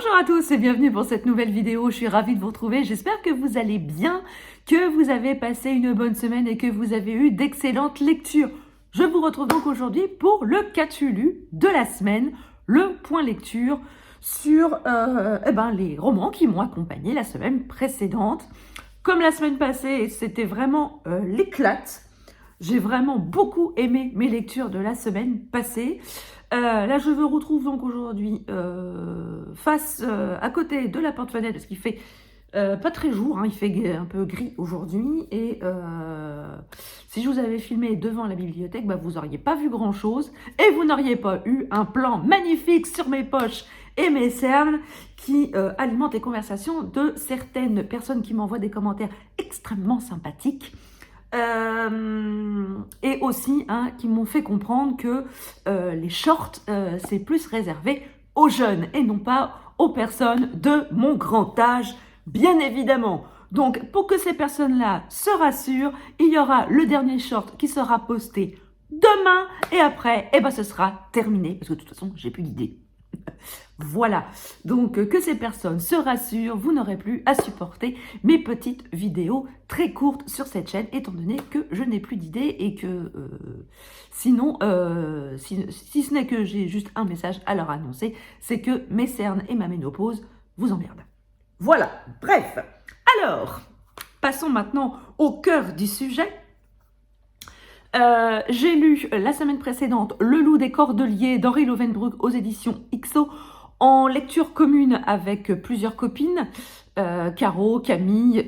Bonjour à tous et bienvenue pour cette nouvelle vidéo. Je suis ravie de vous retrouver. J'espère que vous allez bien, que vous avez passé une bonne semaine et que vous avez eu d'excellentes lectures. Je vous retrouve donc aujourd'hui pour le Catulu de la semaine, le point lecture sur les romans qui m'ont accompagné la semaine précédente. Comme la semaine passée, c'était vraiment l'éclate. J'ai vraiment beaucoup aimé mes lectures de la semaine passée. Là, je me retrouve donc aujourd'hui face à côté de la porte-fenêtre parce qu'il fait pas très jour, hein, il fait un peu gris aujourd'hui. Et si je vous avais filmé devant la bibliothèque, vous n'auriez pas vu grand-chose et vous n'auriez pas eu un plan magnifique sur mes poches et mes cernes qui alimentent les conversations de certaines personnes qui m'envoient des commentaires extrêmement sympathiques. Et aussi qui m'ont fait comprendre que les shorts, c'est plus réservé aux jeunes et non pas aux personnes de mon grand âge, bien évidemment. Donc, pour que ces personnes-là se rassurent, il y aura le dernier short qui sera posté demain et après, ce sera terminé parce que de toute façon, j'ai plus d'idées. Voilà, donc que ces personnes se rassurent, vous n'aurez plus à supporter mes petites vidéos très courtes sur cette chaîne, étant donné que je n'ai plus d'idées et que sinon, si ce n'est que j'ai juste un message à leur annoncer, c'est que mes cernes et ma ménopause vous emmerdent. Voilà, bref. Alors, passons maintenant au cœur du sujet. J'ai lu la semaine précédente Le Loup des Cordeliers d'Henri Lovenbruch aux éditions XO en lecture commune avec plusieurs copines, Caro, Camille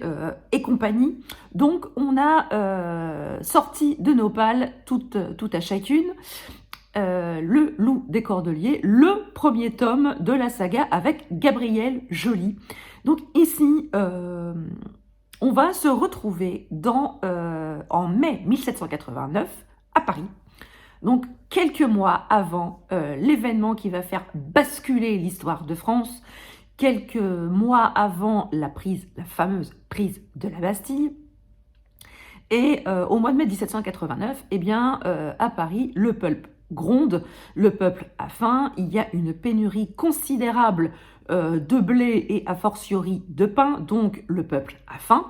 et compagnie. Donc on a sorti de nos pales, toutes à chacune, Le Loup des Cordeliers, le premier tome de la saga avec Gabrielle Joly. Donc ici, on va se retrouver en mai 1789 à Paris, donc quelques mois avant l'événement qui va faire basculer l'histoire de France, quelques mois avant la fameuse prise de la Bastille. Et au mois de mai 1789, à Paris, le peuple gronde, le peuple a faim, il y a une pénurie considérable de blé et a fortiori de pain, donc le peuple a faim.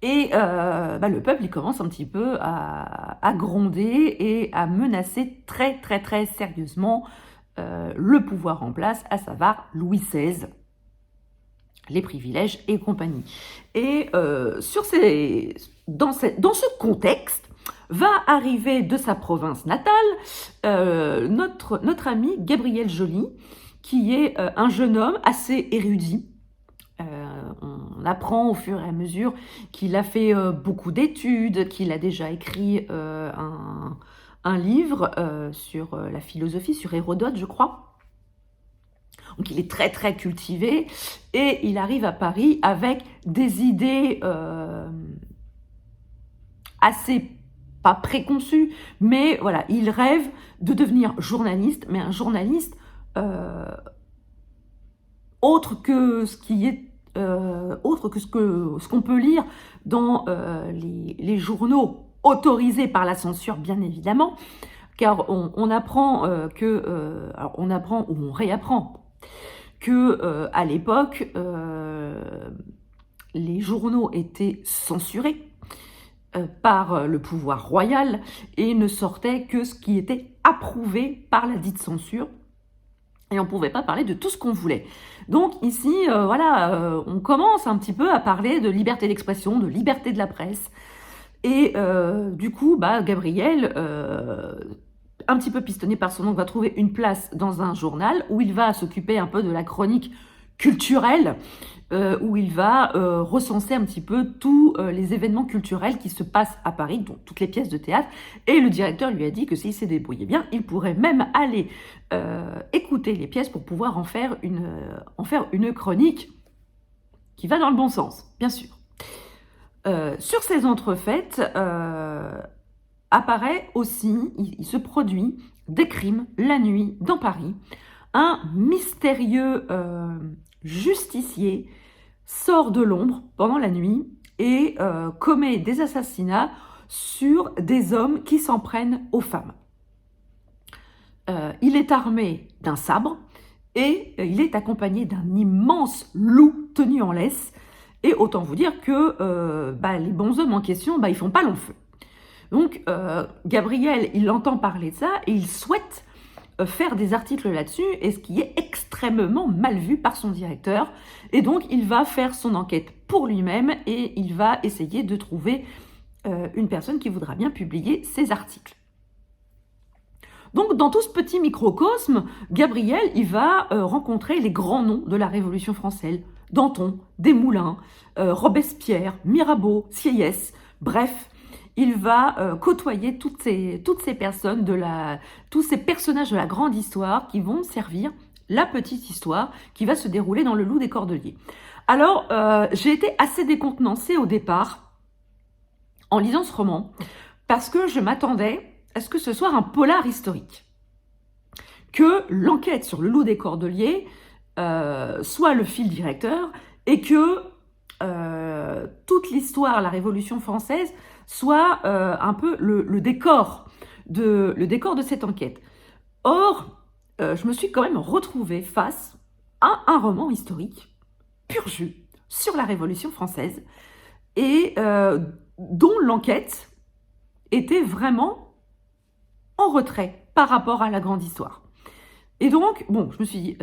Et le peuple, il commence un petit peu à gronder et à menacer très très très sérieusement le pouvoir en place, à savoir Louis XVI, les privilèges et compagnie. Et dans ce contexte, va arriver de sa province natale notre ami Gabrielle Joly, qui est un jeune homme assez érudit. On apprend au fur et à mesure qu'il a fait beaucoup d'études, qu'il a déjà écrit un livre sur la philosophie, sur Hérodote, je crois. Donc il est très très cultivé et il arrive à Paris avec des idées assez pas préconçues, mais voilà, il rêve de devenir journaliste, mais un journaliste autre que ce qui est autre que ce qu'on peut lire dans les journaux autorisés par la censure, bien évidemment, car on apprend on apprend ou on réapprend que à l'époque, les journaux étaient censurés par le pouvoir royal et ne sortaient que ce qui était approuvé par la dite censure. Et on ne pouvait pas parler de tout ce qu'on voulait. Donc ici, on commence un petit peu à parler de liberté d'expression, de liberté de la presse. Et du coup, Gabriel, un petit peu pistonné par son oncle, va trouver une place dans un journal où il va s'occuper un peu de la chronique culturelle, où il va recenser un petit peu tous les événements culturels qui se passent à Paris, donc toutes les pièces de théâtre. Et le directeur lui a dit que s'il s'est débrouillé bien, il pourrait même aller écouter les pièces pour pouvoir en faire une chronique qui va dans le bon sens, bien sûr. Sur ces entrefaites, apparaît aussi, il se produit des crimes la nuit dans Paris. Un mystérieux justicier sort de l'ombre pendant la nuit et commet des assassinats sur des hommes qui s'en prennent aux femmes. Il est armé d'un sabre et il est accompagné d'un immense loup tenu en laisse. Et autant vous dire que les bonshommes en question, ils font pas long feu. Donc, Gabriel, il entend parler de ça et il souhaite faire des articles là-dessus, et ce qui est extrêmement mal vu par son directeur. Et donc, il va faire son enquête pour lui-même et il va essayer de trouver une personne qui voudra bien publier ses articles. Donc, dans tout ce petit microcosme, Gabriel, il va rencontrer les grands noms de la Révolution française. Danton, Desmoulins, Robespierre, Mirabeau, Sieyès, bref, il va côtoyer toutes ces personnes, tous ces personnages de la grande histoire qui vont servir la petite histoire qui va se dérouler dans le Loup des Cordeliers. Alors, j'ai été assez décontenancée au départ en lisant ce roman, parce que je m'attendais à ce que ce soit un polar historique. Que l'enquête sur le Loup des Cordeliers soit le fil directeur, et que toute l'histoire, la Révolution française, soit un peu le décor de cette enquête. Or, je me suis quand même retrouvée face à un roman historique, pur jus, sur la Révolution française, et dont l'enquête était vraiment en retrait par rapport à la grande histoire. Et donc, je me suis dit,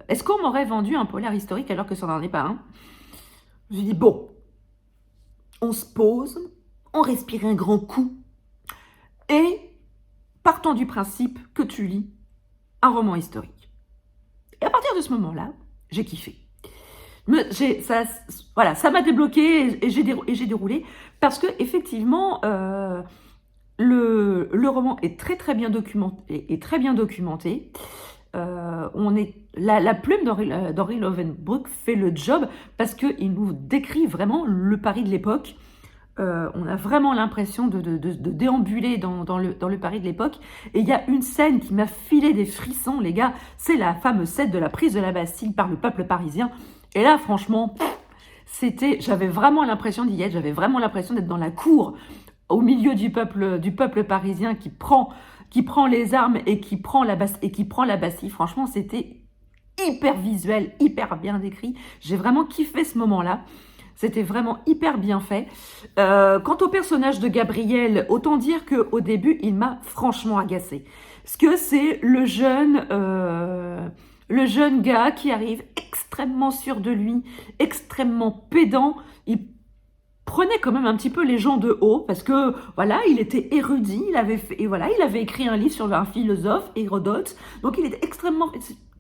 est-ce qu'on m'aurait vendu un polar historique alors que ça n'en est pas un? Je me suis dit, on se pose, on respire un grand coup, et partons du principe que tu lis un roman historique. Et à partir de ce moment-là, j'ai kiffé. Ça m'a débloqué et j'ai déroulé, parce que effectivement, le roman est très bien documenté. La plume d'Henri Lovenbroek fait le job, parce qu'il nous décrit vraiment le Paris de l'époque. On a vraiment l'impression de déambuler dans le Paris de l'époque. Et il y a une scène qui m'a filé des frissons, les gars. C'est la fameuse scène de la prise de la Bastille par le peuple parisien. Et là, franchement, j'avais vraiment l'impression d'y être. J'avais vraiment l'impression d'être dans la cour, au milieu du peuple parisien qui prend les armes et qui prend la Bastille. Franchement, c'était hyper visuel, hyper bien décrit. J'ai vraiment kiffé ce moment-là. C'était vraiment hyper bien fait. Quant au personnage de Gabriel, autant dire qu'au début, il m'a franchement agacée. Parce que c'est le jeune gars qui arrive extrêmement sûr de lui, extrêmement pédant. Il prenait quand même un petit peu les gens de haut, parce que voilà, il était érudit, il avait écrit un livre sur un philosophe, Hérodote. Donc il était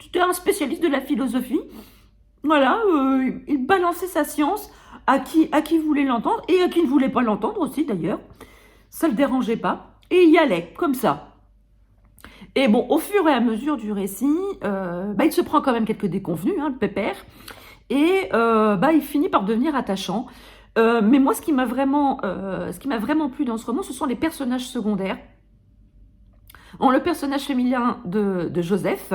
c'était un spécialiste de la philosophie. Voilà, il balançait sa science à qui voulait l'entendre, et à qui ne voulait pas l'entendre aussi d'ailleurs. Ça le dérangeait pas, et il y allait, comme ça. Et au fur et à mesure du récit, il se prend quand même quelques déconvenues, le pépère, et il finit par devenir attachant. Mais moi, ce qui m'a vraiment plu dans ce roman, ce sont les personnages secondaires. Le personnage féminin de Joseph,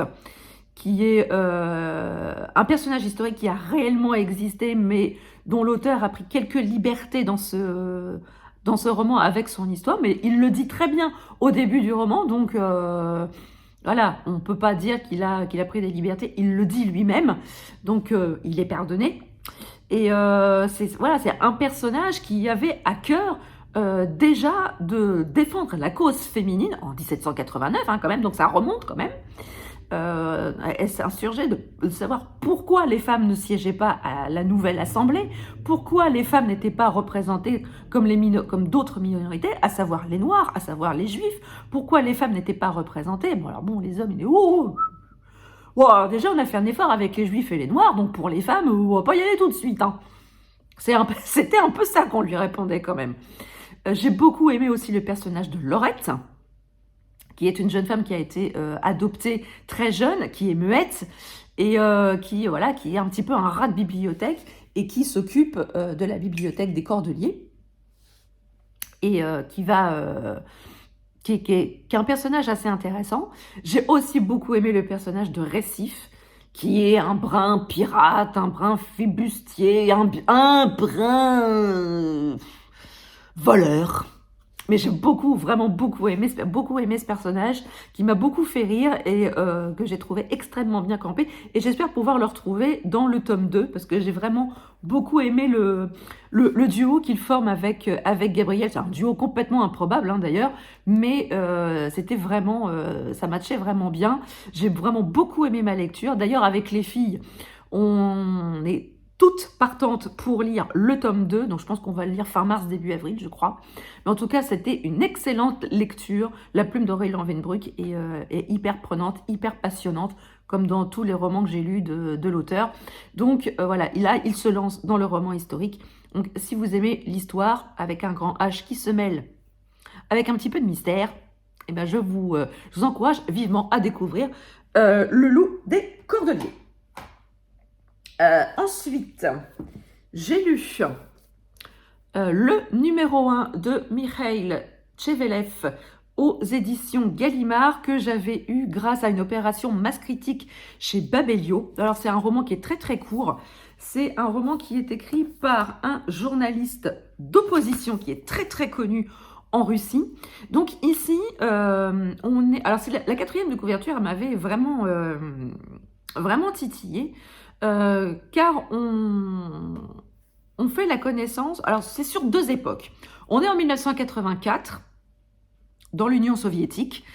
qui est un personnage historique qui a réellement existé, mais dont l'auteur a pris quelques libertés dans ce roman avec son histoire, mais il le dit très bien au début du roman, donc voilà, on ne peut pas dire qu'il a pris des libertés, il le dit lui-même, donc il est pardonné. Et c'est un personnage qui avait à cœur déjà de défendre la cause féminine en 1789, quand même, donc ça remonte quand même. Elle s'insurgeait de savoir pourquoi les femmes ne siégeaient pas à la nouvelle assemblée, pourquoi les femmes n'étaient pas représentées comme d'autres minorités, à savoir les Noirs, à savoir les Juifs, pourquoi les femmes n'étaient pas représentées. Les hommes, ils disent déjà on a fait un effort avec les Juifs et les Noirs, donc pour les femmes, on va pas y aller tout de suite. C'était un peu ça qu'on lui répondait quand même. J'ai beaucoup aimé aussi le personnage de Laurette, qui est une jeune femme qui a été adoptée très jeune, qui est muette, et qui est un petit peu un rat de bibliothèque, et qui s'occupe de la bibliothèque des Cordeliers, et qui est un personnage assez intéressant. J'ai aussi beaucoup aimé le personnage de Récif, qui est un brin pirate, un brin flibustier, un brin voleur. Mais j'ai vraiment beaucoup aimé ce personnage qui m'a beaucoup fait rire et que j'ai trouvé extrêmement bien campé. Et j'espère pouvoir le retrouver dans le tome 2 parce que j'ai vraiment beaucoup aimé le duo qu'il forme avec Gabriel. C'est un duo complètement improbable hein, d'ailleurs, mais c'était vraiment, ça matchait vraiment bien. J'ai vraiment beaucoup aimé ma lecture. D'ailleurs, avec les filles, on est toutes partantes pour lire le tome 2, donc je pense qu'on va le lire fin mars, début avril, je crois. Mais en tout cas, c'était une excellente lecture. La plume d'Aurélie Lovenbruch est hyper prenante, hyper passionnante, comme dans tous les romans que j'ai lus de l'auteur. Donc voilà, il se lance dans le roman historique. Donc si vous aimez l'histoire avec un grand H qui se mêle avec un petit peu de mystère, eh ben, je vous encourage vivement à découvrir Le Loup des Cordeliers. Ensuite, j'ai lu le numéro 1 de Mikhail Tchevelev aux éditions Gallimard que j'avais eu grâce à une opération masse critique chez Babelio. Alors c'est un roman qui est très très court. C'est un roman qui est écrit par un journaliste d'opposition qui est très très connu en Russie. Donc ici, on est... Alors c'est la quatrième de couverture, elle m'avait vraiment, vraiment titillée. Car on fait la connaissance, alors c'est sur 2 époques. On est en 1984, dans l'Union soviétique.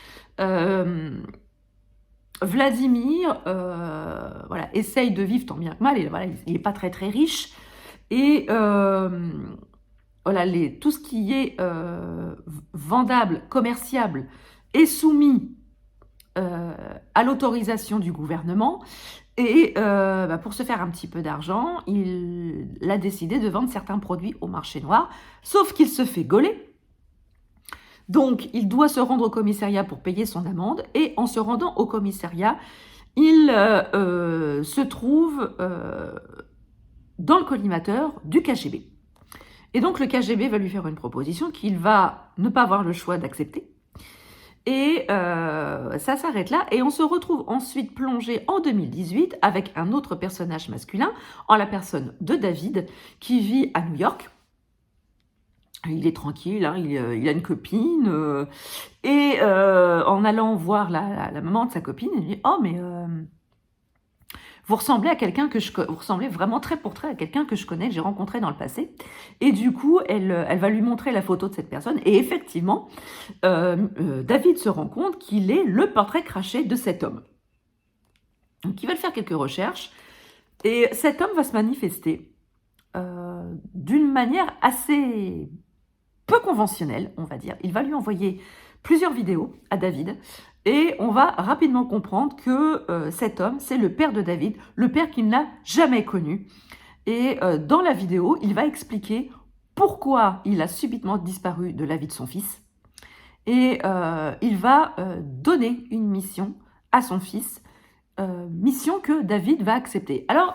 Vladimir voilà, essaye de vivre tant bien que mal, et voilà, il n'est pas très très riche. Et voilà, tout ce qui est vendable, commerciable, est soumis à l'autorisation du gouvernement. Et pour se faire un petit peu d'argent, il a décidé de vendre certains produits au marché noir, sauf qu'il se fait gauler. Donc, il doit se rendre au commissariat pour payer son amende, et en se rendant au commissariat, il se trouve dans le collimateur du KGB. Et donc, le KGB va lui faire une proposition qu'il va ne pas avoir le choix d'accepter. Et ça s'arrête là, et on se retrouve ensuite plongé en 2018 avec un autre personnage masculin, en la personne de David, qui vit à New York. Il est tranquille, hein, il a une copine, et en allant voir la maman de sa copine, il lui dit « Oh, mais vous ressemblez à quelqu'un que vous ressemblez vraiment trait pour trait à quelqu'un que je connais, que j'ai rencontré dans le passé. » Et du coup, elle va lui montrer la photo de cette personne. Et effectivement, David se rend compte qu'il est le portrait craché de cet homme. Donc, il va faire quelques recherches. Et cet homme va se manifester d'une manière assez peu conventionnelle, on va dire. Il va lui envoyer plusieurs vidéos à David. Et on va rapidement comprendre que cet homme, c'est le père de David, le père qu'il n'a jamais connu. Et dans la vidéo, il va expliquer pourquoi il a subitement disparu de la vie de son fils. Et il va donner une mission à son fils, mission que David va accepter. Alors,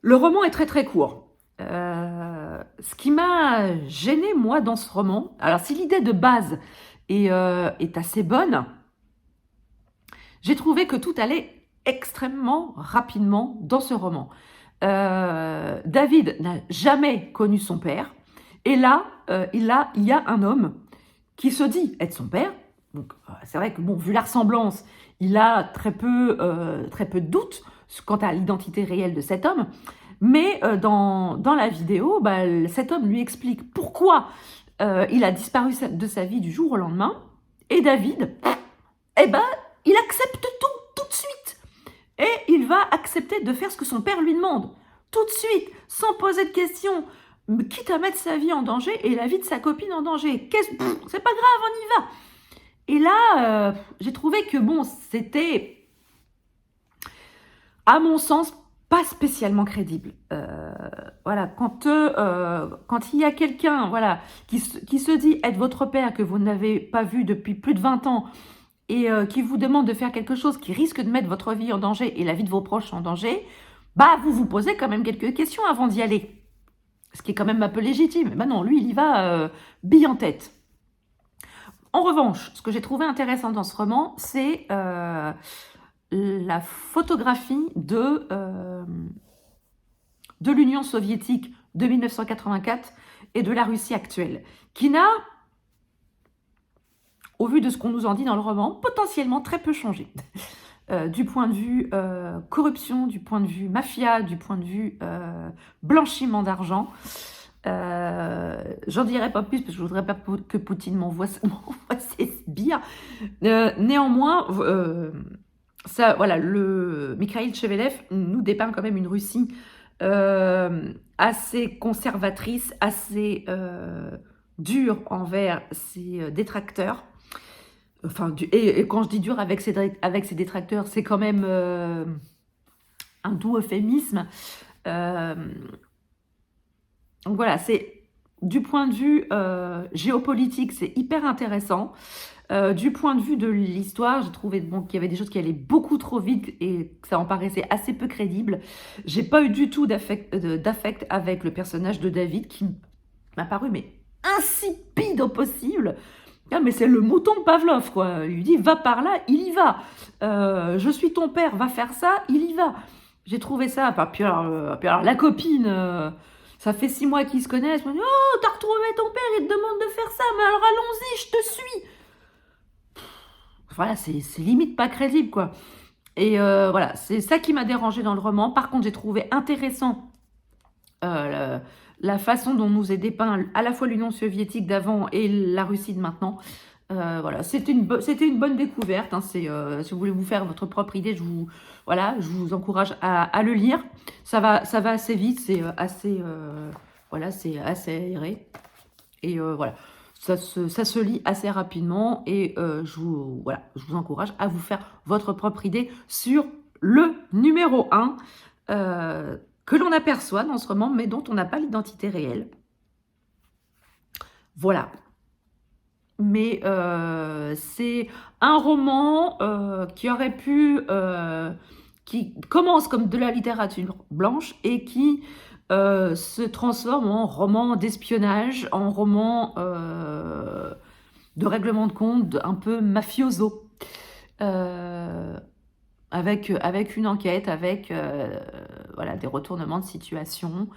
le roman est très très court. Ce qui m'a gêné moi dans ce roman, alors si l'idée de base est assez bonne, j'ai trouvé que tout allait extrêmement rapidement dans ce roman. David n'a jamais connu son père, et là, il y a un homme qui se dit être son père. Donc, c'est vrai que, bon, vu la ressemblance, il a très peu de doutes quant à l'identité réelle de cet homme. Mais dans la vidéo, cet homme lui explique pourquoi il a disparu de sa vie du jour au lendemain. Et David, il accepte tout de suite. Et il va accepter de faire ce que son père lui demande. Tout de suite, sans poser de questions, quitte à mettre sa vie en danger et la vie de sa copine en danger. C'est pas grave, on y va. Et là, j'ai trouvé que, bon, c'était, à mon sens, pas spécialement crédible. Voilà, quand il y a quelqu'un voilà, qui se dit être votre père, que vous n'avez pas vu depuis plus de 20 ans, et qui vous demande de faire quelque chose qui risque de mettre votre vie en danger et la vie de vos proches en danger, vous vous posez quand même quelques questions avant d'y aller. Ce qui est quand même un peu légitime. Non, lui, il y va bille en tête. En revanche, ce que j'ai trouvé intéressant dans ce roman, c'est la photographie de l'Union soviétique de 1984 et de la Russie actuelle, qui n'a au vu de ce qu'on nous en dit dans le roman, potentiellement très peu changé. Du point de vue corruption, du point de vue mafia, du point de vue blanchiment d'argent. J'en dirai pas plus parce que je voudrais pas que Poutine m'envoie ses sbires. Néanmoins, ça, voilà, Mikhail Chevelev nous dépeint quand même une Russie assez conservatrice, assez dure envers ses détracteurs. Enfin, et quand je dis dur avec ses détracteurs, c'est quand même un doux euphémisme. Donc voilà, c'est du point de vue géopolitique, c'est hyper intéressant. Du point de vue de l'histoire, j'ai trouvé qu'il y avait des choses qui allaient beaucoup trop vite et que ça en paraissait assez peu crédible. J'ai pas eu du tout d'affect avec le personnage de David qui m'a paru mais insipide au possible. Ah, mais c'est le mouton de Pavlov, quoi. Il lui dit, va par là, il y va. Je suis ton père, va faire ça, il y va. J'ai trouvé ça. Puis alors, la copine, ça fait 6 mois qu'ils se connaissent. On dit, oh, t'as retrouvé ton père, il te demande de faire ça. Mais alors allons-y, je te suis. Voilà, c'est limite pas crédible, quoi. Et voilà, c'est ça qui m'a dérangé dans le roman. Par contre, j'ai trouvé intéressant la façon dont nous est dépeint à la fois l'Union soviétique d'avant et la Russie de maintenant. Voilà, c'était une bonne découverte. Hein. Si vous voulez vous faire votre propre idée, je vous encourage à le lire. Ça va assez vite, c'est voilà, c'est assez aéré. Et voilà, ça se lit assez rapidement. Et je vous encourage à vous faire votre propre idée sur le numéro 1 que l'on aperçoit dans ce roman, mais dont on n'a pas l'identité réelle. Voilà. Mais c'est un roman qui aurait pu... qui commence comme de la littérature blanche et qui se transforme en roman d'espionnage, en roman de règlement de compte un peu mafioso. Avec une enquête, avec voilà, des retournements de situation.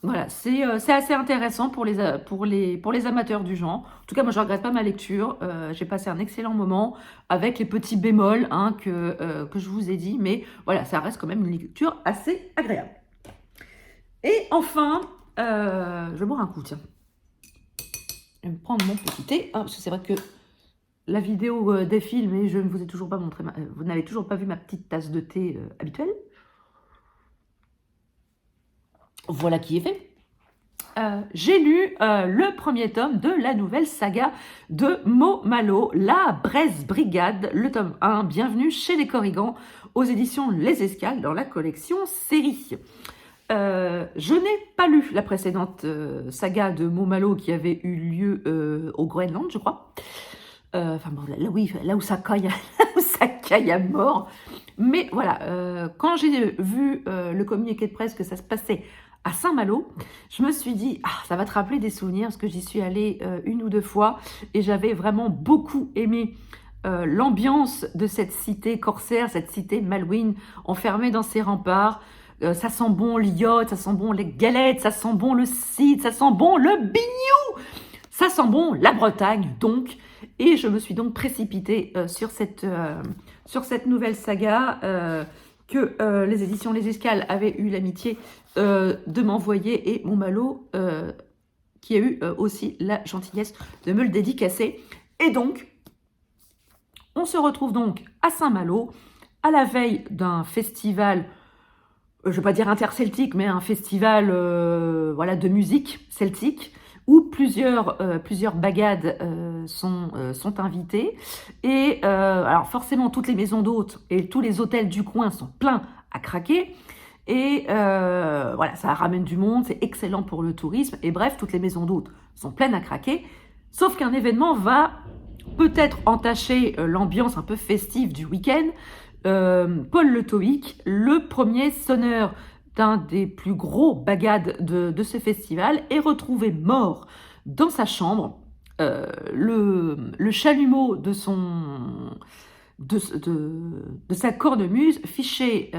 Voilà, c'est assez intéressant pour les amateurs du genre. En tout cas, moi, je ne regrette pas ma lecture. J'ai passé un excellent moment avec les petits bémols hein, que je vous ai dit. Mais voilà, ça reste quand même une lecture assez agréable. Et enfin, je vais boire un coup, tiens. Je vais me prendre mon petit thé. Ah, parce que c'est vrai que la vidéo défile, mais je ne vous ai toujours pas montré, vous n'avez toujours pas vu ma petite tasse de thé habituelle. Voilà qui est fait. J'ai lu le premier tome de la nouvelle saga de Mo Malo, La Braise Brigade, le tome 1. Bienvenue chez les Corrigans, aux éditions Les Escales, dans la collection série. Je n'ai pas lu la précédente saga de Mo Malo qui avait eu lieu au Groenland, je crois. Enfin bon, là où ça caille à mort. Mais voilà, quand j'ai vu le communiqué de presse que ça se passait à Saint-Malo, je me suis dit, ça va te rappeler des souvenirs, parce que j'y suis allée 1 ou 2 fois, et j'avais vraiment beaucoup aimé l'ambiance de cette cité corsaire, cette cité malouine, enfermée dans ses remparts. Ça sent bon l'iode, ça sent bon les galettes, ça sent bon le cidre, ça sent bon le bignou, ça sent bon la Bretagne, donc. Et je me suis donc précipitée sur cette nouvelle saga que les éditions Les Escales avaient eu l'amitié de m'envoyer, et Mo Malo qui a eu aussi la gentillesse de me le dédicacer. Et donc, on se retrouve donc à Saint-Malo, à la veille d'un festival, je ne vais pas dire interceltique, mais un festival voilà, de musique celtique, où plusieurs bagades sont invitées. Et alors forcément, toutes les maisons d'hôtes et tous les hôtels du coin sont pleins à craquer. Et voilà, ça ramène du monde, c'est excellent pour le tourisme. Et bref, toutes les maisons d'hôtes sont pleines à craquer. Sauf qu'un événement va peut-être entacher l'ambiance un peu festive du week-end. Paul Le Tohic, le premier sonneur d'un des plus gros bagades de ce festival, est retrouvé mort dans sa chambre. Le chalumeau de sa cornemuse fiché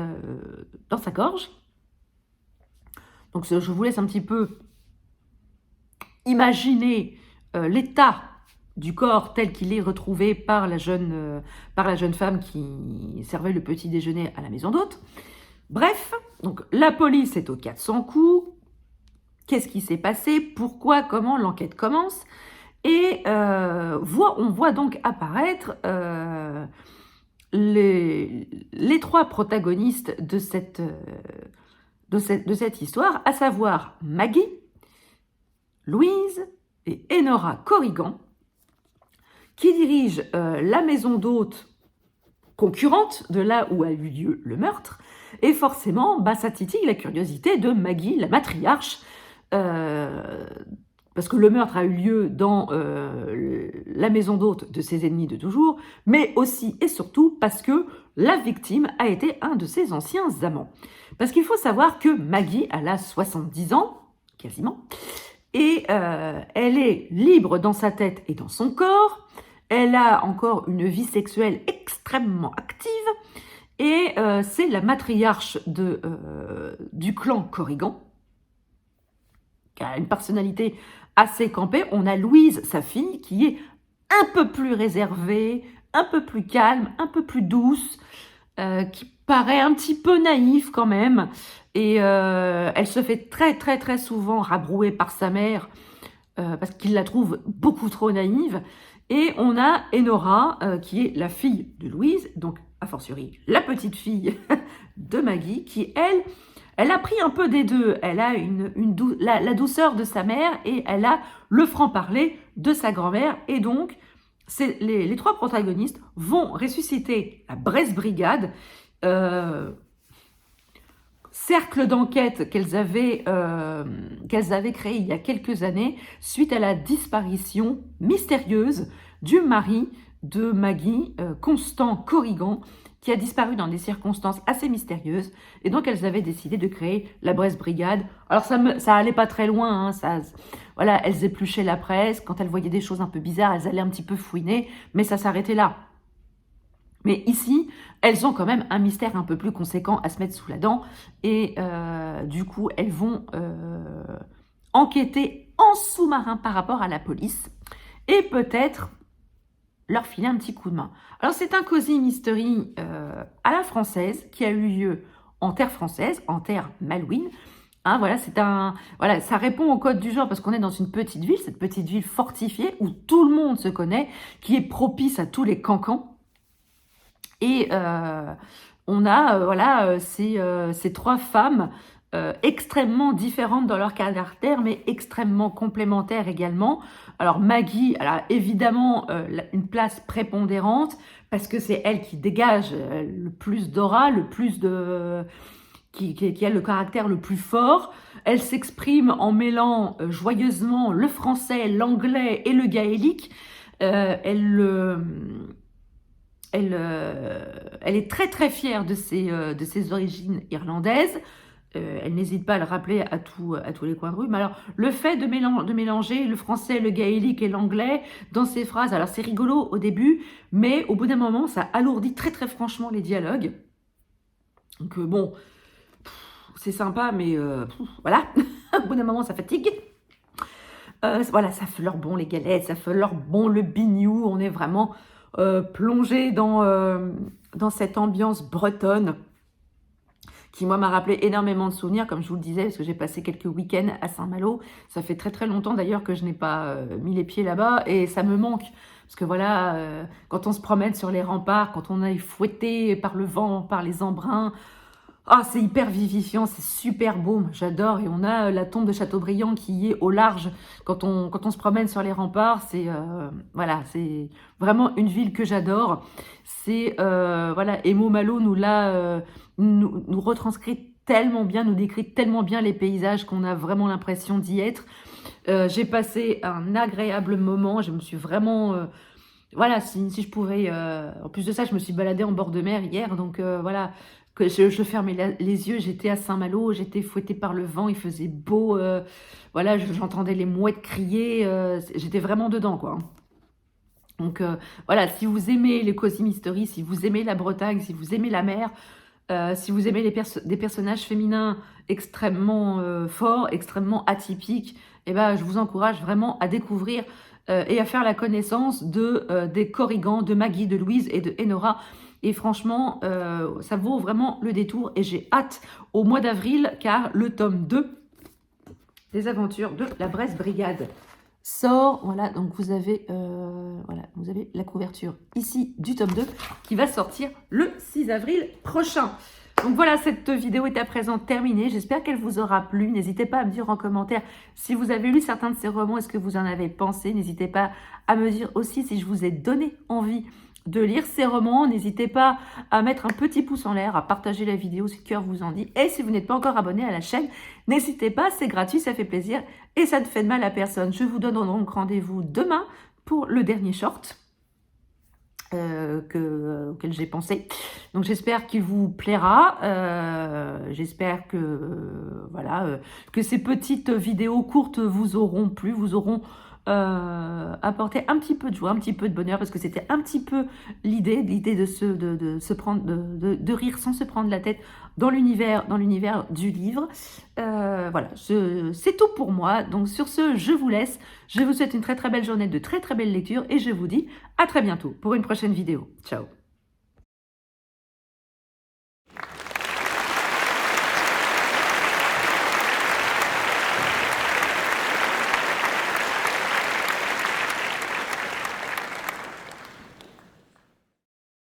dans sa gorge. Donc je vous laisse un petit peu imaginer l'état du corps tel qu'il est retrouvé par la jeune femme qui servait le petit déjeuner à la maison d'hôte. Bref, donc la police est aux 400 coups. Qu'est-ce qui s'est passé? Pourquoi? Comment? L'enquête commence. Et on voit donc apparaître les trois protagonistes de cette histoire, à savoir Maggie, Louise et Enora Corrigan, qui dirigent la maison d'hôte concurrente de là où a eu lieu le meurtre. Et forcément, ça titille la curiosité de Maggie, la matriarche, parce que le meurtre a eu lieu dans la maison d'hôte de ses ennemis de toujours, mais aussi et surtout parce que la victime a été un de ses anciens amants. Parce qu'il faut savoir que Maggie, elle a 70 ans, quasiment, et elle est libre dans sa tête et dans son corps. Elle a encore une vie sexuelle extrêmement active, et c'est la matriarche du clan Corrigan, qui a une personnalité assez campée. On a Louise, sa fille, qui est un peu plus réservée, un peu plus calme, un peu plus douce, qui paraît un petit peu naïve quand même. Et elle se fait très très très souvent rabrouer par sa mère parce qu'il la trouve beaucoup trop naïve. Et on a Enora, qui est la fille de Louise, donc a fortiori la petite fille de Maggie, qui elle a pris un peu des deux. Elle a la douceur de sa mère et elle a le franc-parler de sa grand-mère. Et donc, les trois protagonistes vont ressusciter la Brest Brigade, cercle d'enquête qu'elles avaient créé il y a quelques années suite à la disparition mystérieuse du mari de Maggie, Constant Corrigan, qui a disparu dans des circonstances assez mystérieuses. Et donc, elles avaient décidé de créer la Brest Brigade. Alors, ça allait pas très loin. Hein, voilà, elles épluchaient la presse. Quand elles voyaient des choses un peu bizarres, elles allaient un petit peu fouiner. Mais ça s'arrêtait là. Mais ici, elles ont quand même un mystère un peu plus conséquent à se mettre sous la dent. Et du coup, elles vont enquêter en sous-marin par rapport à la police. Et peut-être leur filer un petit coup de main. Alors, c'est un Cozy Mystery à la française qui a eu lieu en terre française, en terre malouine. Hein, voilà, ça répond au code du genre parce qu'on est dans une petite ville, cette petite ville fortifiée où tout le monde se connaît, qui est propice à tous les cancans. Et on a ces trois femmes extrêmement différentes dans leur caractère, mais extrêmement complémentaires également. Alors Maggie, elle a évidemment une place prépondérante parce que c'est elle qui dégage le plus d'aura, le plus qui a le caractère le plus fort. Elle s'exprime en mêlant joyeusement le français, l'anglais et le gaélique. Elle est très très fière de ses origines irlandaises. Elle n'hésite pas à le rappeler à tous les coins de rue. Mais alors, le fait de mélanger le français, le gaélique et l'anglais dans ses phrases, alors c'est rigolo au début, mais au bout d'un moment, ça alourdit très très franchement les dialogues. Donc bon, c'est sympa, mais voilà, au bout d'un moment, ça fatigue. Voilà, ça fait leur bon les galettes, ça fait leur bon le bignou. On est vraiment plongé dans cette ambiance bretonne qui, moi, m'a rappelé énormément de souvenirs, comme je vous le disais, parce que j'ai passé quelques week-ends à Saint-Malo. Ça fait très très longtemps d'ailleurs que je n'ai pas mis les pieds là-bas, et ça me manque. Parce que voilà, quand on se promène sur les remparts, quand on est fouetté par le vent, par les embruns, c'est hyper vivifiant, c'est super beau, j'adore. Et on a la tombe de Châteaubriand qui est au large quand on se promène sur les remparts. C'est c'est vraiment une ville que j'adore. C'est Emo Malo nous retranscrit tellement bien, nous décrit tellement bien les paysages qu'on a vraiment l'impression d'y être. J'ai passé un agréable moment, je me suis vraiment... si je pouvais... en plus de ça, je me suis baladée en bord de mer hier, donc que je fermais les yeux, j'étais à Saint-Malo, j'étais fouettée par le vent, il faisait beau, j'entendais les mouettes crier, j'étais vraiment dedans, quoi. Donc si vous aimez les Cozy Mystery, si vous aimez la Bretagne, si vous aimez la mer, si vous aimez des personnages féminins extrêmement forts, extrêmement atypiques, je vous encourage vraiment à découvrir et à faire la connaissance des Corrigans, de Maggie, de Louise et de Enora. Et franchement, ça vaut vraiment le détour et j'ai hâte au mois d'avril car le tome 2 des aventures de la Brest Brigade sort. Voilà, donc vous avez la couverture ici du tome 2 qui va sortir le 6 avril prochain. Donc voilà, cette vidéo est à présent terminée. J'espère qu'elle vous aura plu. N'hésitez pas à me dire en commentaire si vous avez lu certains de ces romans, est-ce que vous en avez pensé. N'hésitez pas à me dire aussi si je vous ai donné envie de lire ces romans. N'hésitez pas à mettre un petit pouce en l'air, à partager la vidéo si le cœur vous en dit. Et si vous n'êtes pas encore abonné à la chaîne, n'hésitez pas, c'est gratuit, ça fait plaisir et ça ne fait de mal à personne. Je vous donne donc rendez-vous demain pour le dernier short auquel j'ai pensé. Donc j'espère qu'il vous plaira. J'espère que que ces petites vidéos courtes vous auront plu, vous auront apporté un petit peu de joie, un petit peu de bonheur, parce que c'était un petit peu l'idée de se prendre, de rire sans se prendre la tête dans l'univers du livre. Voilà, c'est tout pour moi. Donc sur ce, je vous laisse. Je vous souhaite une très très belle journée, de très très belles lectures et je vous dis à très bientôt pour une prochaine vidéo. Ciao.